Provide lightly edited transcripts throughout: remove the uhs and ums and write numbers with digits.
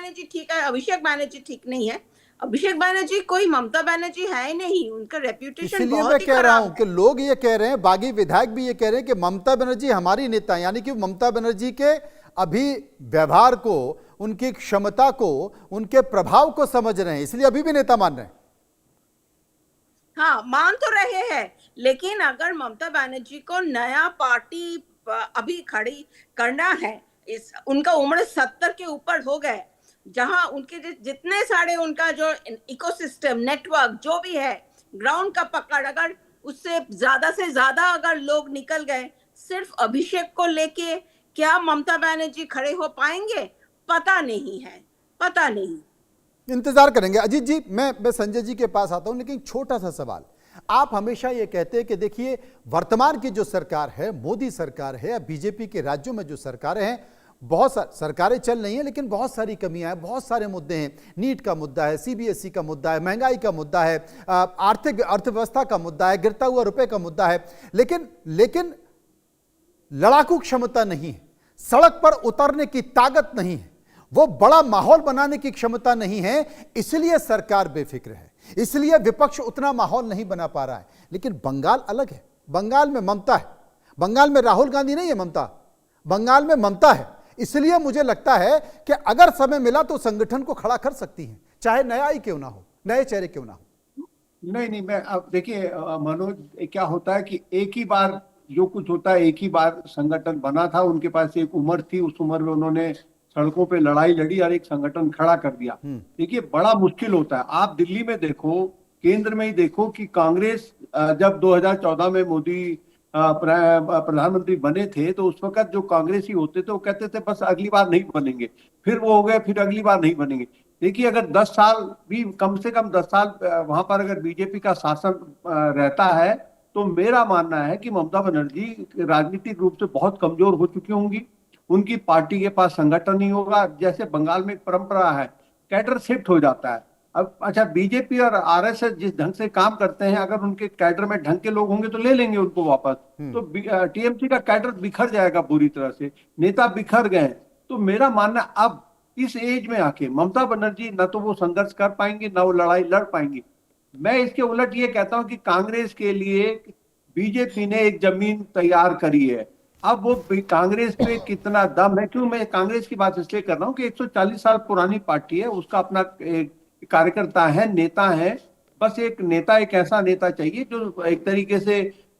बनर्जी ठीक है, अभिषेक बनर्जी ठीक नहीं है। अभिषेक बनर्जी कोई ममता बनर्जी है ही नहीं, उनका रेप्यूटेशन इसलिए बहुत मैं ही कह रहा खराब हूं है। कि लोग ये कह रहे हैं, बागी विधायक भी ये कह रहे हैं कि ममता बनर्जी हमारी नेता, यानी कि ममता बनर्जी के अभी व्यवहार को, उनकी क्षमता को, उनके प्रभाव को समझ रहे हैं, इसलिए अभी भी नेता मान रहे हैं। हाँ, मान तो रहे हैं, लेकिन अगर ममता बनर्जी को नया पार्टी अभी खड़ी करना है, इस उनका उम्र 70 के ऊपर हो गए, जहां उनके जितने सारे उनका जो इकोसिस्टम नेटवर्क जो भी है, ग्राउंड का पकड़, अगर उससे ज्यादा से ज्यादा अगर लोग निकल गए सिर्फ अभिषेक को लेके, क्या ममता बनर्जी खड़े हो पाएंगे? पता नहीं है, पता नहीं। इंतजार करेंगे। अजीत जी, मैं संजय जी के पास आता हूं, लेकिन छोटा सा सवाल। आप हमेशा ये कहते हैं कि देखिए, वर्तमान की जो सरकार है, मोदी सरकार है या बीजेपी के राज्यों में जो सरकारें हैं, बहुत सारी सरकारें चल रही हैं, लेकिन बहुत सारी कमियां हैं, बहुत सारे मुद्दे हैं। नीट का मुद्दा है, सीबीएसई का मुद्दा है, महंगाई का मुद्दा है, आर्थिक अर्थव्यवस्था का मुद्दा है, गिरता हुआ रुपए का मुद्दा है, लेकिन लड़ाकू क्षमता नहीं है, सड़क पर उतरने की ताकत नहीं है, वो बड़ा माहौल बनाने की क्षमता नहीं है, इसलिए सरकार बेफिक्र है, इसलिए विपक्ष उतना माहौल नहीं बना पा रहा है। लेकिन बंगाल अलग है, बंगाल में ममता है, बंगाल में राहुल गांधी नहीं है ममता, बंगाल में ममता है। इसलिए मुझे लगता है कि अगर समय मिला तो संगठन को खड़ा कर सकती है, चाहे नया ही क्यों ना हो, नए चेहरे क्यों ना हो। नहीं, मैं अब देखिए मनोज, क्या होता है कि एक ही बार जो कुछ होता है, एक ही बार संगठन बना था, उनके पास एक उम्र थी, उस उम्र में उन्होंने सड़कों पे लड़ाई लड़ी और एक संगठन खड़ा कर दिया। देखिए बड़ा मुश्किल होता है। आप दिल्ली में देखो, केंद्र में ही देखो कि कांग्रेस जब 2014 में मोदी प्रधानमंत्री बने थे, तो उस वक्त जो कांग्रेसी होते थे वो कहते थे बस अगली बार नहीं बनेंगे, फिर वो हो गए, फिर अगली बार नहीं बनेंगे। देखिए अगर 10 साल भी, कम से कम 10 साल वहां पर अगर बीजेपी का शासन रहता है, तो मेरा मानना है कि ममता बनर्जी राजनीतिक रूप से बहुत कमजोर हो चुकी होंगी। उनकी पार्टी के पास संगठन नहीं होगा। जैसे बंगाल में एक परंपरा है, कैडर शिफ्ट हो जाता है। अब अच्छा, बीजेपी और आरएसएस जिस ढंग से काम करते हैं, अगर उनके कैडर में ढंग के लोग होंगे तो ले लेंगे उनको वापस। तो टीएमसी का कैडर बिखर जाएगा बुरी तरह से, नेता बिखर गए। तो मेरा मानना, अब इस एज में आके ममता बनर्जी न तो वो संघर्ष कर पाएंगी, ना वो लड़ाई लड़ पाएंगी। मैं इसके उलट ये कहता हूं कि कांग्रेस के लिए बीजेपी ने एक जमीन तैयार करी है। अब वो कांग्रेस पे कितना दम है, क्यों मैं कांग्रेस की बात इसलिए कर रहा हूँ कि 140 साल पुरानी पार्टी है, उसका अपना कार्यकर्ता है, नेता है। बस एक नेता, एक ऐसा नेता चाहिए जो एक तरीके से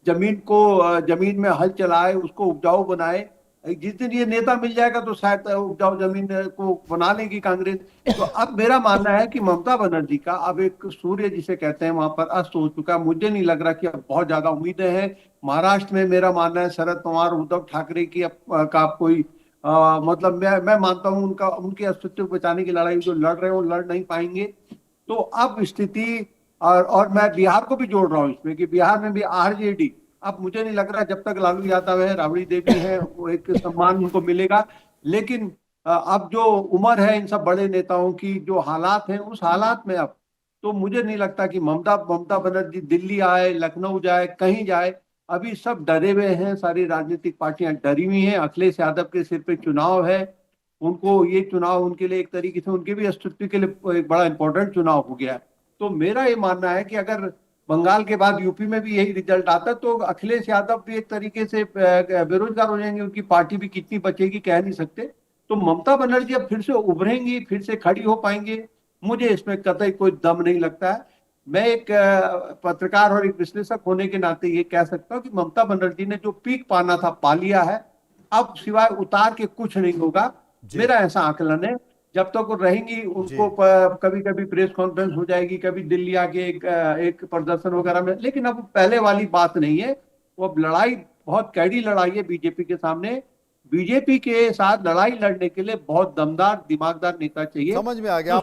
जमीन में हल चलाए, उसको उपजाऊ बनाए। जिस दिन ये नेता मिल जाएगा तो शायद उपजाऊ जमीन को बना लेगी कांग्रेस। तो अब मेरा मानना है कि ममता बनर्जी का अब एक सूर्य जिसे कहते हैं वहां पर अस्त हो चुका। मुझे नहीं लग रहा कि अब बहुत ज्यादा उम्मीदें हैं। महाराष्ट्र में मेरा मानना है शरद पवार, उद्धव ठाकरे की का कोई मतलब मैं मानता हूं उनके अस्तित्व को बचाने की लड़ाई जो लड़ रहे हो लड़ नहीं पाएंगे। तो अब स्थिति, और मैं बिहार को भी जोड़ रहा हूँ इसमें कि बिहार में भी आरजेडी, अब मुझे नहीं लग रहा जब तक लालू यादव है, राबड़ी देवी है, वो एक सम्मान उनको मिलेगा। लेकिन अब जो उम्र है इन सब बड़े नेताओं की, जो हालात हैं, उस हालात में अब तो मुझे नहीं लगता कि ममता बनर्जी दिल्ली आए, लखनऊ जाए, कहीं जाए। अभी सब डरे हुए हैं, सारी राजनीतिक पार्टियां डरी हुई हैं। अखिलेश यादव के सिर पे चुनाव है, उनको ये चुनाव उनके लिए एक तरीके से उनके भी अस्तित्व के लिए एक बड़ा इंपॉर्टेंट चुनाव हो गया है। तो मेरा ये मानना है कि अगर बंगाल के बाद यूपी में भी यही रिजल्ट आता है तो अखिलेश यादव भी एक तरीके से बेरोजगार हो जाएंगे, उनकी पार्टी भी कितनी बचेगी कह नहीं सकते। तो ममता बनर्जी अब फिर से उभरेंगी, फिर से खड़ी हो पाएंगे, मुझे इसमें कतई कोई दम नहीं लगता है। मैं एक पत्रकार और एक विश्लेषक होने के नाते ये कह सकता हूँ कि ममता बनर्जी ने जो पीक पाना था पा लिया है, अब सिवाय उतार के कुछ नहीं होगा, मेरा ऐसा आकलन है। जब तक वो रहेंगी, उनको कभी कभी प्रेस कॉन्फ्रेंस हो जाएगी, कभी दिल्ली आके एक प्रदर्शन वगैरह में, लेकिन अब पहले वाली बात नहीं है। वो अब लड़ाई बहुत कैडी लड़ाई है बीजेपी के सामने। बीजेपी के साथ लड़ाई लड़ने के लिए बहुत दमदार दिमागदार नेता चाहिए। समझ में आ गया।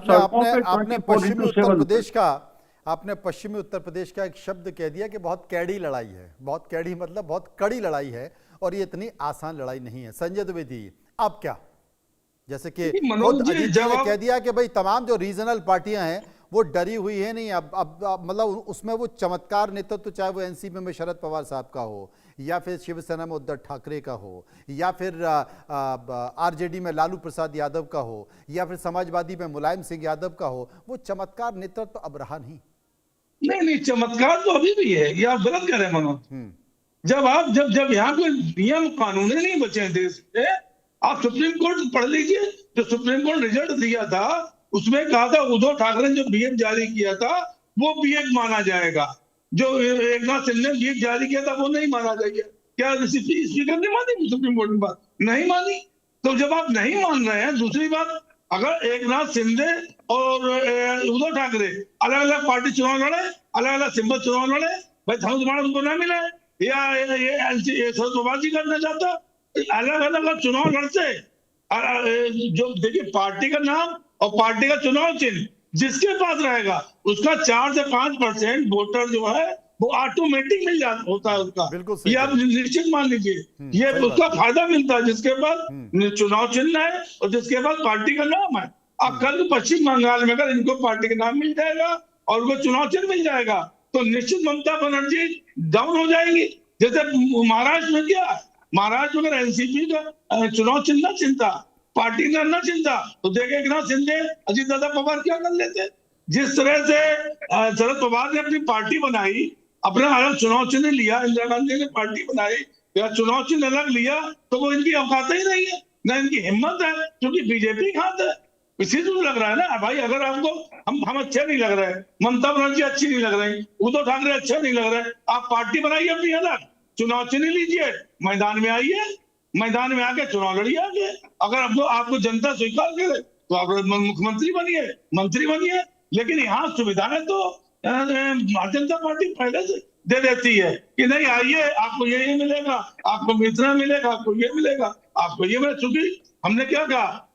आपने पश्चिमी उत्तर प्रदेश का एक शब्द कह दिया कि बहुत कैडी लड़ाई है। बहुत कैडी मतलब बहुत कड़ी लड़ाई है, और ये इतनी आसान लड़ाई नहीं है। संजय द्विवेदी, अब क्या, जैसे कि खुद अजीत जी ने कह दिया कि भाई तमाम जो रीजनल पार्टियां हैं वो डरी हुई है नहीं। अब मतलब उसमें वो चमत्कार नेतृत्व तो चाहे वो एनसीपी में शरद पवार साहब का हो, या फिर शिवसेना में उद्धव ठाकरे का हो, या फिर आरजेडी में लालू प्रसाद यादव का हो, या फिर समाजवादी में मुलायम सिंह यादव का हो, वो चमत्कार नेतृत्व तो अब रहा नहीं। नहीं, चमत्कार तो अभी भी है, ये आप गलत कह रहे हैं मनोज। जब यहाँ कोई नियम कानून नहीं बचे हैं देश में, आप सुप्रीम कोर्ट पढ़ लीजिए, जो सुप्रीम कोर्ट रिजल्ट दिया था उसमें कहा था उद्धव ठाकरे ने जो बीएम जारी किया था वो बीएम माना जाएगा, जो एकनाथ शिंदे ने बीएम जारी किया था वो नहीं माना जाएगा। क्या स्पीकर ने मानी सुप्रीम कोर्ट में बात? नहीं मानी। तो जब आप नहीं मान रहे हैं, दूसरी बात, अगर एकनाथ शिंदे और उद्धव ठाकरे अलग अलग पार्टी चुनाव लड़े, अलग अलग सिंबल चुनाव लड़े, भाई धनुष उनको ना मिले, या ये शरद पवार जी करना चाहता, अलग अलग चुनाव लड़ते, जो देखिए पार्टी का नाम और पार्टी का चुनाव चिन्ह जिसके पास रहेगा उसका 4 से 5% वोटर जो है वो ऑटोमेटिक मिल जाता होता है उसका, ये आप निश्चित मान लीजिए। ये उसका फायदा मिलता है जिसके पास चुनाव चिन्ह है और जिसके पास पार्टी का नाम है। अब कल पश्चिम बंगाल में अगर इनको पार्टी का नाम मिल जाएगा और उनको चुनाव चिन्ह मिल जाएगा तो निश्चित ममता बनर्जी डाउन हो जाएंगी। जैसे महाराष्ट्र में क्या, महाराष्ट्र में अगर एनसीपी का चुनाव चिन्ह ना चिंता, पार्टी ने ना चिंता, तो देखे एकनाथ शिंदे अजीत दादा पवार क्या कर लेते। जिस तरह से शरद पवार ने अपनी पार्टी बनाई, अपना अलग चुनाव चिन्ह लिया, इंदिरा गांधी ने पार्टी बनाई या चुनाव चिन्ह अलग लिया, तो वो इनकी औकात ही नहीं है, ना इनकी हिम्मत है, क्योंकि बीजेपी हाथ है। इसी से लग रहा है ना भाई, अगर आपको हम अच्छे नहीं लग रहे, ममता बनर्जी अच्छी नहीं लग रही, उद्धव ठाकरे अच्छे नहीं लग रहे, आप पार्टी बनाइए अपनी अलग, चुनाव चिन्ह लीजिए, मैदान में आइए, मैदान में आके चुनाव लड़िए आगे। अगर आपको जनता स्वीकार करे तो आप मुख्यमंत्री बनिए, मंत्री बनिए। लेकिन यहाँ सुविधाएं तो भारतीय जनता पार्टी पहले से दे देती है कि नहीं आइए, आपको ये मिलेगा, आपको इतना मिलेगा, आपको ये मिलेगा, आपको ये मिलेगा। चूंकि हमने क्या कहा,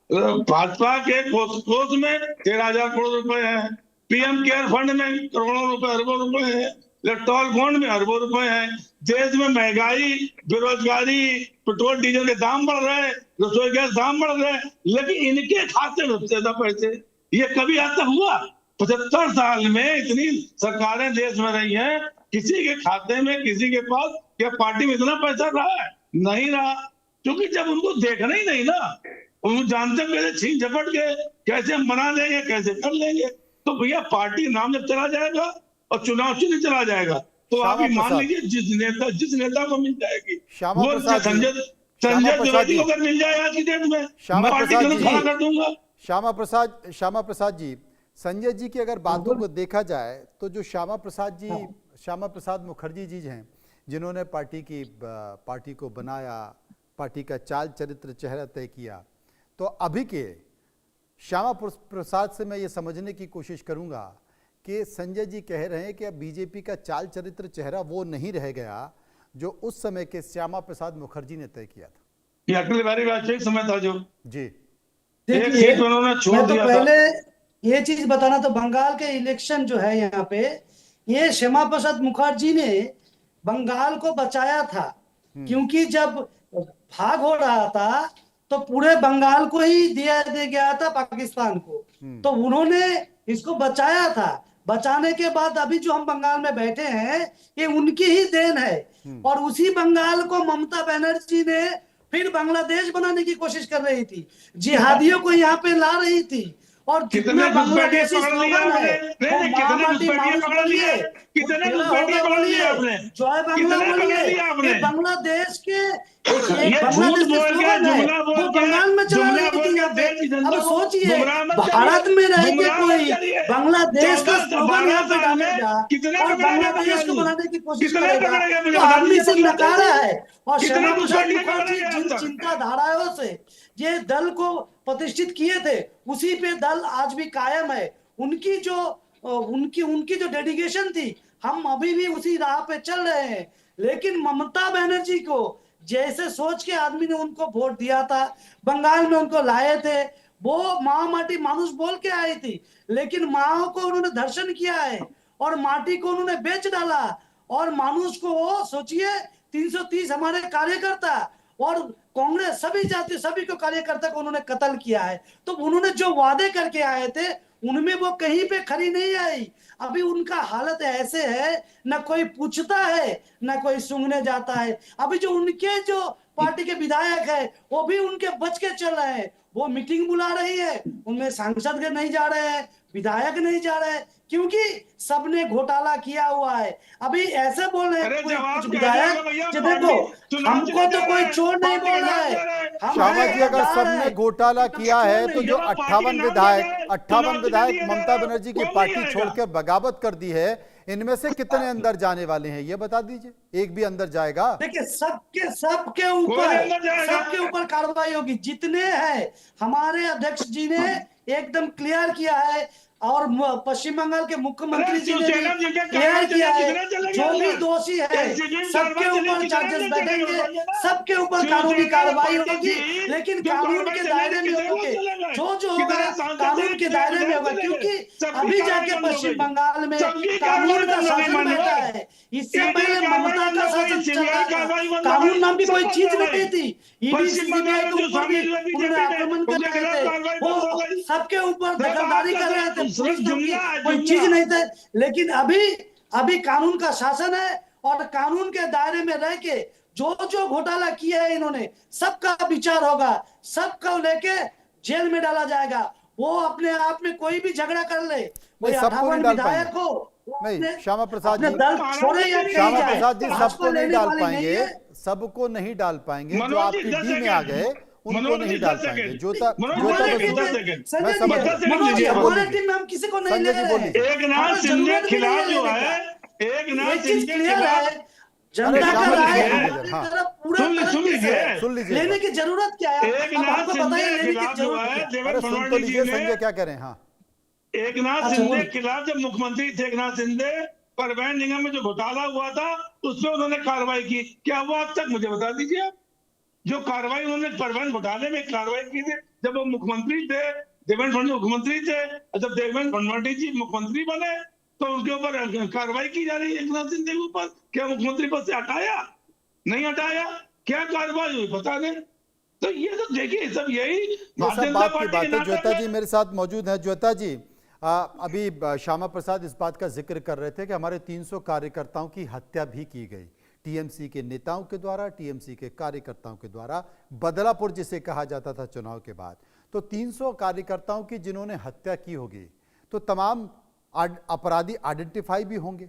भाजपा के कोष में 13,000 करोड़ रुपए है, पीएम केयर फंड में करोड़ों रुपए, अरबों रुपए है, इलेक्ट्रॉल बॉन्ड में अरबों रुपए है। देश में महंगाई, बेरोजगारी, पेट्रोल डीजल के दाम बढ़ रहे हैं, रसोई गैस दाम बढ़ रहे हैं, लेकिन इनके खाते में ज्यादा पैसे, ये कभी आज तक हुआ? 75 साल में इतनी सरकारें देश में रही हैं, किसी के खाते में, किसी के पास क्या पार्टी में इतना पैसा रहा है? नहीं रहा, क्योंकि जब उनको देखना ही नहीं ना, उनको जानते कैसे छीन झपट के कैसे हम बना लेंगे, कैसे कर लेंगे। तो भैया पार्टी नाम जब चला जाएगा और चुनाव चिन्ह चला जाएगा तो आप ही मान लीजिए जिस नेता को मिल जाएगी, वो संजय त्रिवेदी को अगर मिल जाए आज की डेट में, पार्टी खड़ा कर दूंगा। श्यामा प्रसाद जी, संजय जी की अगर बातों को देखा जाए तो जो श्यामा प्रसाद मुखर्जी जी हैं, जिन्होंने पार्टी को बनाया, पार्टी का चाल चरित्र चेहरा तय किया, तो अभी के श्यामा प्रसाद से मैं ये समझने की कोशिश करूंगा कि संजय जी कह रहे हैं कि अब बीजेपी का चाल चरित्र चेहरा वो नहीं रह गया जो उस समय के श्यामा प्रसाद मुखर्जी ने तय किया था। ये अगली बारी वाजपेयी समय था जो जी एक सीट उन्होंने छोड़ दिया था। पहले ये चीज बताना, तो बंगाल के इलेक्शन जो है यहाँ पे, ये श्यामा प्रसाद मुखर्जी ने बंगाल को बचाया था, क्योंकि जब भाग हो रहा था तो पूरे बंगाल को ही दिया गया था पाकिस्तान को, तो उन्होंने इसको बचाया था। बचाने के बाद अभी जो हम बंगाल में बैठे हैं ये उनकी ही देन है। और उसी बंगाल को ममता बनर्जी ने फिर बांग्लादेश बनाने की कोशिश कर रही थी, जिहादियों को यहाँ पे ला रही थी। और कितने बांग्लादेशी स्लोगन है, जय बांग्ला बोलिए, बांग्लादेश के बांग्लादेश के स्लोगन है वो बंगाल में चला रही थी यहाँ पे। अब सोचिए, भारत में रह के कोई बांग्लादेश का स्लोगन यहाँ पे डालेगा और बांग्लादेश को बनाने की कोशिश करेगा तो आदमी से नकारा है। और श्यामा प्रसाद मुखर्जी जिन चिंताधाराओं से ये दल को प्रतिष्ठित किए थे, उसी पे दल आज भी कायम है। उनकी जो डेडिकेशन थी, हम अभी भी उसी राह पे चल रहे हैं। लेकिन ममता बनर्जी को जैसे सोच के आदमी ने उनको वोट दिया था, बंगाल में उनको लाए थे, वो माँ माटी मानुष बोल के आई थी, लेकिन माओ को उन्होंने दर्शन किया है और माटी को उन्होंने बेच डाला। और मानुष को वो सोचिए 330 हमारे कार्यकर्ता और कांग्रेस सभी जाति सभी को कार्यकर्ता को उन्होंने कत्ल किया है। तो उन्होंने जो वादे करके आए थे उनमें वो कहीं पे खड़ी नहीं आई। अभी उनका हालत ऐसे है, ना कोई पूछता है ना कोई सूंघने जाता है। अभी जो उनके जो पार्टी के विधायक है वो भी उनके बच के चल रहे हैं। वो मीटिंग बुला रही है, उनमें सांसद के नहीं जा रहे हैं, विधायक नहीं जा रहे हैं, क्योंकि सबने घोटाला किया हुआ है। अभी ऐसे बोल रहे हैं कुछ विधायक कि देखो हमको तो कोई चोर नहीं बोल रहा है। श्यामा जी, अगर सबने घोटाला किया है तो जो 58 विधायक ममता बनर्जी की पार्टी छोड़कर बगावत कर दी है, इनमें से कितने अंदर जाने वाले हैं ये बता दीजिए। एक भी अंदर जाएगा? देखिए सबके ऊपर कार्रवाई होगी। जितने हैं हमारे अध्यक्ष जी ने एकदम क्लियर किया है, और पश्चिम बंगाल के मुख्यमंत्री जी ने भी क्लियर किया है, जो भी दोषी है सबके ऊपर चार्जेस बैठेंगे, सबके ऊपर कानूनी कार्रवाई होगी। लेकिन कानून के दायरे में होंगे, जो होगा कानून के दायरे में होगा, क्योंकि अभी जाके पश्चिम बंगाल में कानून का शासन बैठा है। इससे पहले ममता का शासन चल रहा था, कानून नाम की कोई चीज नहीं थी। ईडी सीबीआई के ऊपर भी उन्होंने आक्रमण कर रहे थे, वो सबके ऊपर दखलदारी कर रहे थे, कोई चीज नहीं थे। लेकिन अभी कानून का शासन है, और कानून के दायरे में रह के जो घोटाला किया है इन्होंने, सबका विचार होगा, सबको लेके जेल में डाला जाएगा। वो अपने आप में कोई भी झगड़ा कर ले, कोई 58 विधायक हो, नहीं श्यामा प्रसाद जी, सबको नहीं डाल पाएंगे, सबको नहीं डाल पाएंगे। जो आपकी डी में आ गए उनको नहीं डाल पाएंगे। जोता मैं समझ हम किसी को नहीं ले रहे। एकनाथ शिंदे के खिलाफ जो है, एकनाथ शिंदे के खिलाफ जनता का राय सुन लीजिए, लेने की जरूरत क्या है? एकनाथ शिंदे के खिलाफ जो है देवेंद्र फडणवीस जी ने, संजय क्या कह रहे हैं? हाँ, एकनाथ शिंदे के खिलाफ जब मुख्यमंत्री थे एकनाथ शिंदे, परिवहन निगम में जो घोटाला हुआ था उसमें उन्होंने कार्रवाई की। क्या हुआ अब तक मुझे बता दीजिए आप। जो कार्रवाई उन्होंने परिवहन घोटाले में कार्रवाई की थी, जब वो मुख्यमंत्री थे, देवेंद्र फडणवीस मुख्यमंत्री थे, जब देवेंद्र फडणवीस जी मुख्यमंत्री बने तो उनके ऊपर कार्रवाई की जा रही है एकनाथ शिंदे के ऊपर। क्या मुख्यमंत्री पद से हटाया? नहीं हटाया। क्या कार्रवाई हुई पता नहीं। तो ये तो देखिए सब यही बात है। ज्योता जी मेरे साथ मौजूद है। ज्योता जी, अभी श्यामा प्रसाद इस बात का जिक्र कर रहे थे कि हमारे 300 कार्यकर्ताओं की हत्या भी की गई, टीएमसी के नेताओं के द्वारा, टीएमसी के कार्यकर्ताओं के द्वारा, बदलापुर जिसे कहा जाता था चुनाव के बाद। तो 300 कार्यकर्ताओं की जिन्होंने हत्या की होगी, तो तमाम अपराधी आइडेंटिफाई भी होंगे,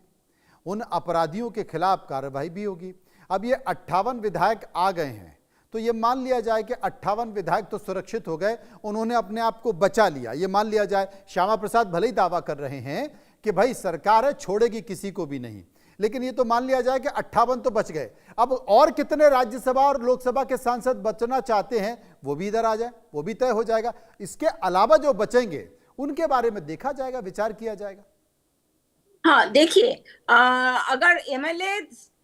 उन अपराधियों के खिलाफ कार्रवाई भी होगी। अब ये 58 विधायक आ गए हैं, तो ये मान लिया जाए कि 58 विधायक तो सुरक्षित हो गए, उन्होंने अपने आप को बचा लिया, ये मान लिया जाए। श्यामा प्रसाद भले ही दावा कर रहे हैं कि भाई सरकार है, छोड़ेगी किसी को भी नहीं, लेकिन ये तो मान लिया जाए कि 58 तो बच गए। अब और कितने राज्यसभा और लोकसभा के सांसद बचना चाहते हैं वो भी इधर आ जाए, वो भी तय हो जाएगा। इसके अलावा जो बचेंगे उनके बारे में देखा जाएगा, विचार किया जाएगा। हाँ देखिए, अगर एमएलए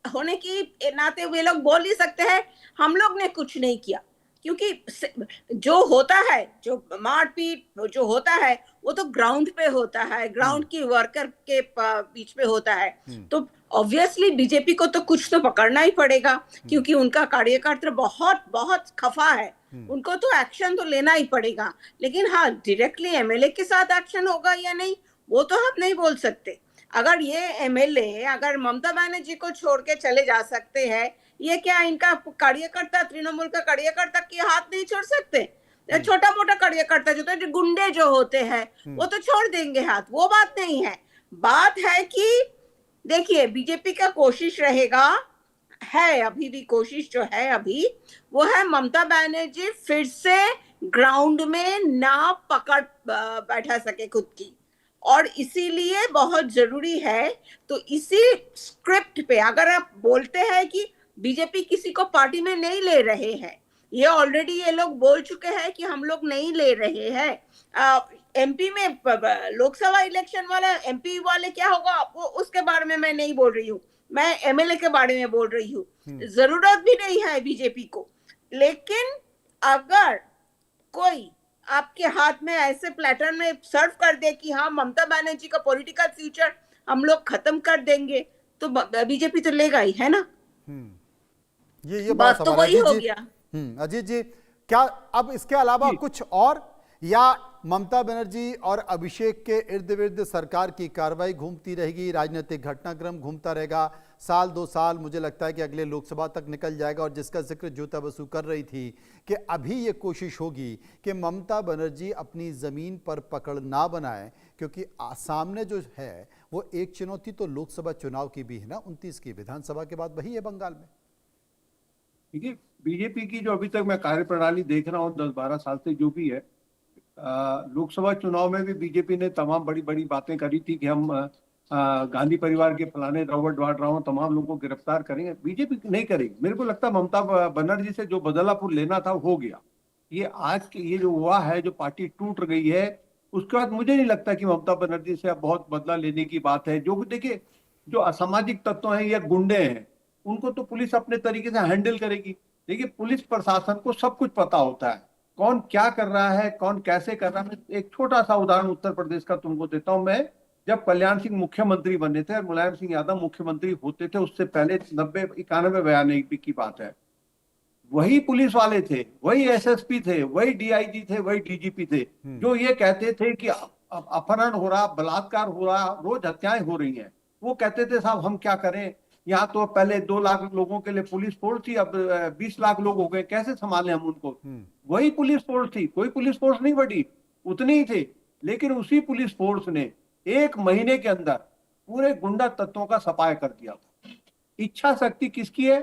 होने की नाते वे लोग बोल ही सकते हैं हम लोग ने कुछ नहीं किया, क्योंकि जो होता है, जो मारपीट जो होता है वो तो ग्राउंड पे होता है, ग्राउंड की वर्कर के बीच में होता है। तो ऑब्वियसली बीजेपी को तो कुछ तो पकड़ना ही पड़ेगा, क्योंकि उनका कार्यकर्ता बहुत बहुत खफा है, उनको तो एक्शन तो लेना ही पड़ेगा। लेकिन हाँ, डायरेक्टली एमएलए के साथ एक्शन होगा या नहीं वो तो हम नहीं बोल सकते। अगर ये एमएलए अगर ममता बनर्जी को छोड़ के चले जा सकते हैं, ये क्या इनका कार्यकर्ता, तृणमूल का कार्यकर्ता के हाथ नहीं छोड़ सकते? छोटा मोटा कार्यकर्ता जो तो गुंडे जो होते हैं वो तो छोड़ देंगे हाथ, वो बात नहीं है। बात है कि देखिए बीजेपी का कोशिश रहेगा, है अभी भी कोशिश जो है अभी वो है ममता बनर्जी फिर से ग्राउंड में ना पकड़ बैठा सके खुद की, और इसीलिए बहुत जरूरी है। तो इसी स्क्रिप्ट पे अगर आप बोलते हैं कि बीजेपी किसी को पार्टी में नहीं ले रहे हैं, ये ऑलरेडी ये लोग बोल चुके हैं कि हम लोग नहीं ले रहे हैं। एमपी में लोकसभा इलेक्शन वाला एमपी वाले क्या होगा वो उसके बारे में मैं नहीं बोल रही हूँ, मैं एमएलए के बारे में बोल रही हूँ। जरूरत भी नहीं है बीजेपी को, लेकिन अगर कोई आपके हाथ में ऐसे प्लेटर में सर्व कर दे कि हाँ ममता बनर्जी का पॉलिटिकल फ्यूचर हम लोग खत्म कर देंगे, तो बीजेपी तो लेगा ही, है ना। ये बात तो वही हो गया। अजीत जी, क्या अब इसके अलावा कुछ और, या ममता बनर्जी और अभिषेक के इर्द गिर्द सरकार की कार्रवाई घूमती रहेगी, राजनीतिक घटनाक्रम घूमता रहेगा, साल 2 साल मुझे लगता है कि अगले लोकसभा तक निकल जाएगा। और जिसका जिक्र ज्योता बसु कर रही थी कि अभी ये कोशिश होगी कि ममता बनर्जी अपनी ज़मीन पर पकड़ ना बनाए, क्योंकि सामने जो है वो एक चुनौती तो लोकसभा चुनाव की भी है ना, 29 की, विधानसभा के बाद वही है बंगाल में। देखिए, बीजेपी की जो अभी तक मैं कार्यप्रणाली देख रहा हूँ 10-12 साल से जो भी है, लोकसभा चुनाव में भी बीजेपी ने तमाम बड़ी बड़ी बातें करी थी कि हम गांधी परिवार के फलाने रॉबर्ट वाड्रा तमाम लोगों को गिरफ्तार करेंगे। बीजेपी नहीं करेगी। मेरे को लगता है ममता बनर्जी से जो बदलापुर लेना था हो गया। ये आज के ये जो हुआ है, जो पार्टी टूट गई है, उसके बाद मुझे नहीं लगता कि ममता बनर्जी से अब बहुत बदला लेने की बात है। जो देखिए, जो असामाजिक तत्व हैं या गुंडे हैं, उनको तो पुलिस अपने तरीके से हैंडल करेगी। देखिए, पुलिस प्रशासन को सब कुछ पता होता है, कौन क्या कर रहा है, कौन कैसे कर रहा है। एक छोटा सा उदाहरण उत्तर प्रदेश का तुमको देता हूं मैं। जब कल्याण सिंह मुख्यमंत्री बने थे और मुलायम सिंह यादव मुख्यमंत्री होते थे, उससे पहले 90-91 की बात है, वही पुलिस वाले थे, वही एसएसपी थे, वही डीआईजी थे, वही डीजीपी थे, जो ये कहते थे कि अपहरण हो रहा, बलात्कार हो रहा, रोज हत्याएं हो रही हैं। वो कहते थे साहब हम क्या करें, यहाँ तो पहले 2 लाख लोगों के लिए पुलिस फोर्स थी, अब 20 लाख लोग हो गए, कैसे संभाले हम उनको। वही पुलिस फोर्स थी, कोई पुलिस फोर्स नहीं बढ़ी, उतनी ही थे। लेकिन उसी पुलिस फोर्स ने 1 महीने के अंदर पूरे गुंडा तत्वों का सफाया कर दिया था। इच्छा शक्ति किसकी है?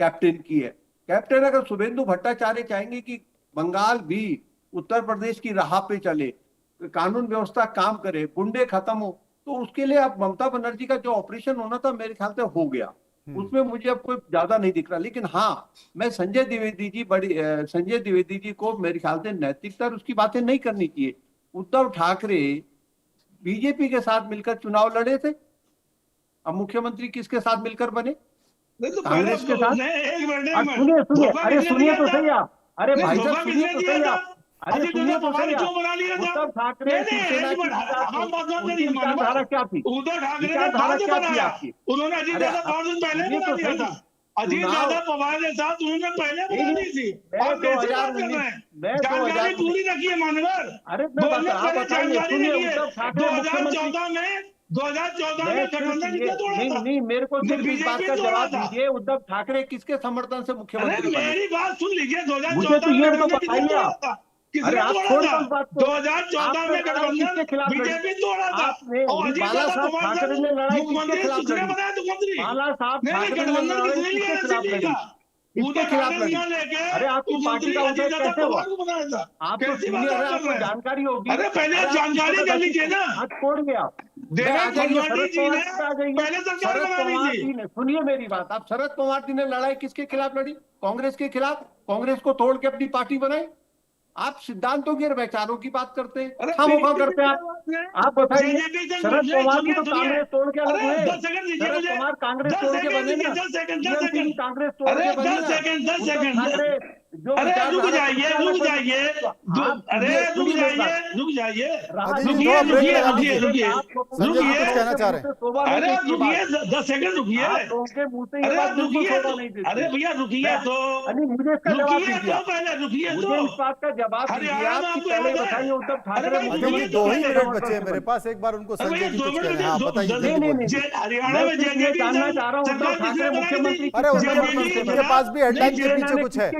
कैप्टन की है। कैप्टन अगर शुभेंदु भट्टाचार्य चाहेंगे कि बंगाल भी उत्तर प्रदेश की राह पे चले, कानून व्यवस्था काम करे, गुंडे खत्म हो, तो उसके लिए अब ममता बनर्जी का जो ऑपरेशन होना था मेरे ख्याल से हो गया। उसमें मुझे अब कोई ज्यादा नहीं दिख रहा। लेकिन हाँ, मैं संजय द्विवेदी जी को मेरे ख्याल से नैतिकता और उसकी बातें नहीं करनी चाहिए। उद्धव ठाकरे बीजेपी के साथ मिलकर चुनाव लड़े थे, अब मुख्यमंत्री किसके साथ मिलकर बने? कांग्रेस के साथ। सुनिए, अरे सुनिए तो सही आप, अरे भाई साहब सुनिए तो सही आप, अरे सुनिए तो सही आप। उद्धव ठाकरे विचारधारा क्या थी? विचारधारा क्या थी आपकी? उन्होंने अजीत दादा पवार से पहले बना दिया था। अजीत दादा पवार के साथ उन्होंने पहले बना दी थी। जानकारी पूरी रखिए मानवर। अरे 2014 में गठबंधन किसने तोड़ा था? नहीं, मेरे को सिर्फ इस बात का जवाब दीजिए, उद्धव ठाकरे किसके समर्थन से मुख्यमंत्री बने? मेरी बात सुन लीजिए, 2014 में गठबंधन किसने तोड़ा था? किसने तोड़ा था? 2014 में गठबंधन बीजेपी तोड़ा था। और अजीत दादा पवार साहब मुख्यमंत्री किसने बनाया? मुख्यमंत्री गठबंधन किसने लिया? एनसीपी का। किसके खिलाफ लड़ी? अरे आपकी पार्टी का उदय कैसे हुआ? आप तो सीनियर हैं, आपको जानकारी होगी। अरे पहले आप जानकारी कर लीजिए ना। हाथ छोड़ गया। सुनिए मेरी बात, आप शरद पवार जी ने लड़ाई किसके खिलाफ लड़ी? कांग्रेस के खिलाफ। कांग्रेस को तोड़ के अपनी पार्टी बनाई। आप सिद्धांतों की और विचारों की बात करते हैं, खामोखा करते हैं आप बताइए। शरद पवार की तो कांग्रेस तोड़ के अलग हुए। शरद पवार कांग्रेस तोड़ के बने ना, कांग्रेस तोड़ के बने ना। अरे रुक जाइए, अरे रुक जाइए, कहना चाह रहे हैं? अरे रुकिए 10 सेकंड रुकिए। अरे भैया रुकिए तो, मुझे इसका जवाब दीजिए, पहले रुकिए मुझे इस बात का जवाब दीजिए। आप पहले बताइए उद्धव ठाकरे 2 ही मिनट बचे हैं मेरे पास, एक बार उनको संजय जी कुछ कहना है, बताइए। हरियाणा में जानना चाह रहा हूँ उद्धव ठाकरे मुख्यमंत्री। अरे उनके पास भी हेडलाइन के पीछे कुछ है।